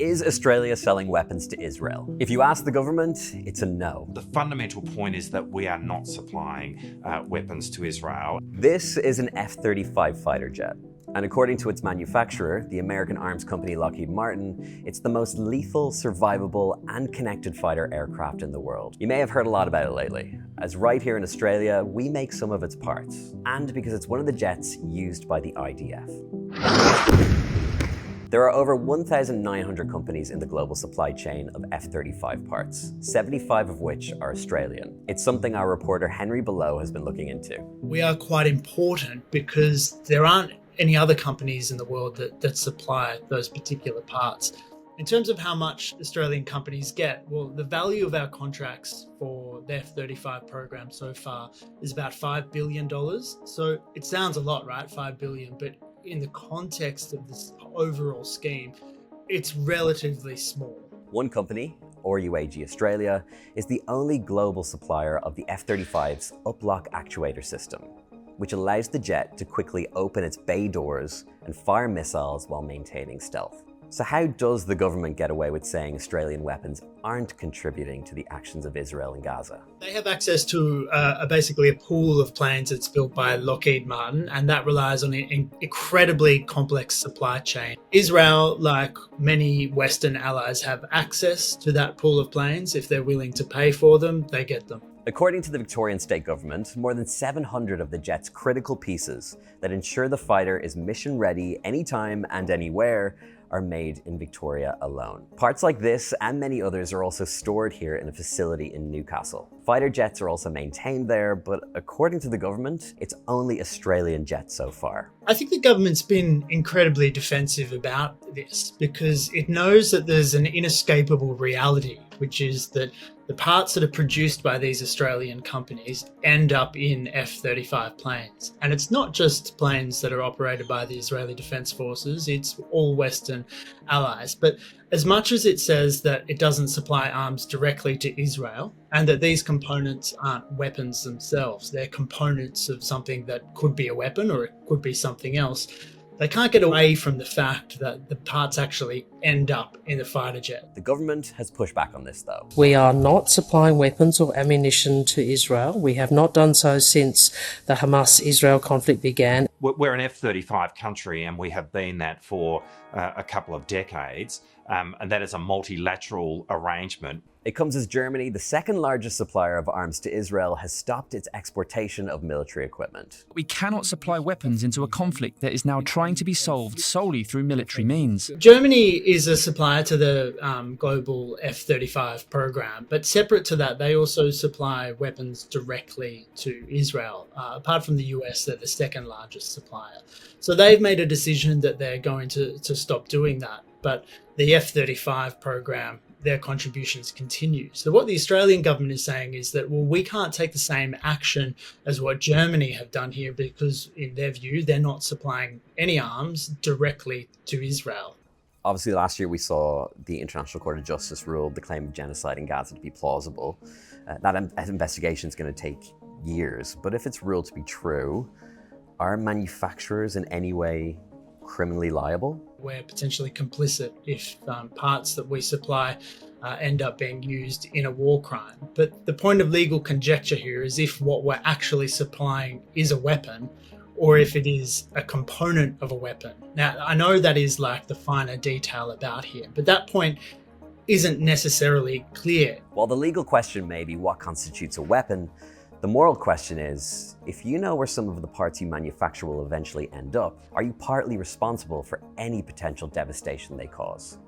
Is Australia selling weapons to Israel? If you ask the government, it's a no. The fundamental point is that we are not supplying weapons to Israel. This is an F-35 fighter jet. And according to its manufacturer, the American arms company Lockheed Martin, it's the most lethal, survivable, and connected fighter aircraft in the world. You may have heard a lot about it lately, as right here in Australia, we make some of its parts, and because it's one of the jets used by the IDF. There are over 1,900 companies in the global supply chain of F-35 parts, 75 of which are Australian. It's something our reporter Henry Belot has been looking into. We are quite important because there aren't any other companies in the world that supply those particular parts. In terms of how much Australian companies get, well, the value of our contracts for the F-35 program so far is about $5 billion. So it sounds a lot, right? $5 billion, but in the context of this overall scheme, it's relatively small. One company, or UAG Australia, is the only global supplier of the F-35's uplock actuator system, which allows the jet to quickly open its bay doors and fire missiles while maintaining stealth. So how does the government get away with saying Australian weapons aren't contributing to the actions of Israel in Gaza? They have access to basically a pool of planes that's built by Lockheed Martin, and that relies on an incredibly complex supply chain. Israel, like many Western allies, have access to that pool of planes. If they're willing to pay for them, they get them. According to the Victorian state government, more than 700 of the jet's critical pieces that ensure the fighter is mission ready anytime and anywhere are made in Victoria alone. Parts like this and many others are also stored here in a facility in Newcastle. Fighter jets are also maintained there, but according to the government, it's only Australian jets so far. I think the government's been incredibly defensive about this because it knows that there's an inescapable reality, which is that the parts that are produced by these Australian companies end up in F-35 planes. And it's not just planes that are operated by the Israeli Defense Forces, it's all Western allies. But as much as it says that it doesn't supply arms directly to Israel, and that these components aren't weapons themselves, they're components of something that could be a weapon or it could be something else, they can't get away from the fact that the parts actually end up in the fighter jet. The government has pushed back on this, though. We are not supplying weapons or ammunition to Israel. We have not done so since the Hamas-Israel conflict began. We're an F-35 country, and we have been that for a couple of decades, and that is a multilateral arrangement. It comes as Germany, the second largest supplier of arms to Israel, has stopped its exportation of military equipment. We cannot supply weapons into a conflict that is now trying to be solved solely through military means. Germany is a supplier to the global F-35 program, but separate to that, they also supply weapons directly to Israel. Apart from the US, they're the second largest supplier. So they've made a decision that they're going to stop doing that. But the F-35 program, their contributions continue. So what the Australian government is saying is that, well, we can't take the same action as what Germany have done here because, in their view, they're not supplying any arms directly to Israel. Obviously, last year we saw the International Court of Justice rule the claim of genocide in Gaza to be plausible. That investigation is going to take years, but if it's ruled to be true, are manufacturers in any way criminally liable? We're potentially complicit if parts that we supply end up being used in a war crime. But the point of legal conjecture here is if what we're actually supplying is a weapon, or if it is a component of a weapon. Now, I know that is like the finer detail about here, but that point isn't necessarily clear. While the legal question may be what constitutes a weapon, the moral question is, if you know where some of the parts you manufacture will eventually end up, are you partly responsible for any potential devastation they cause?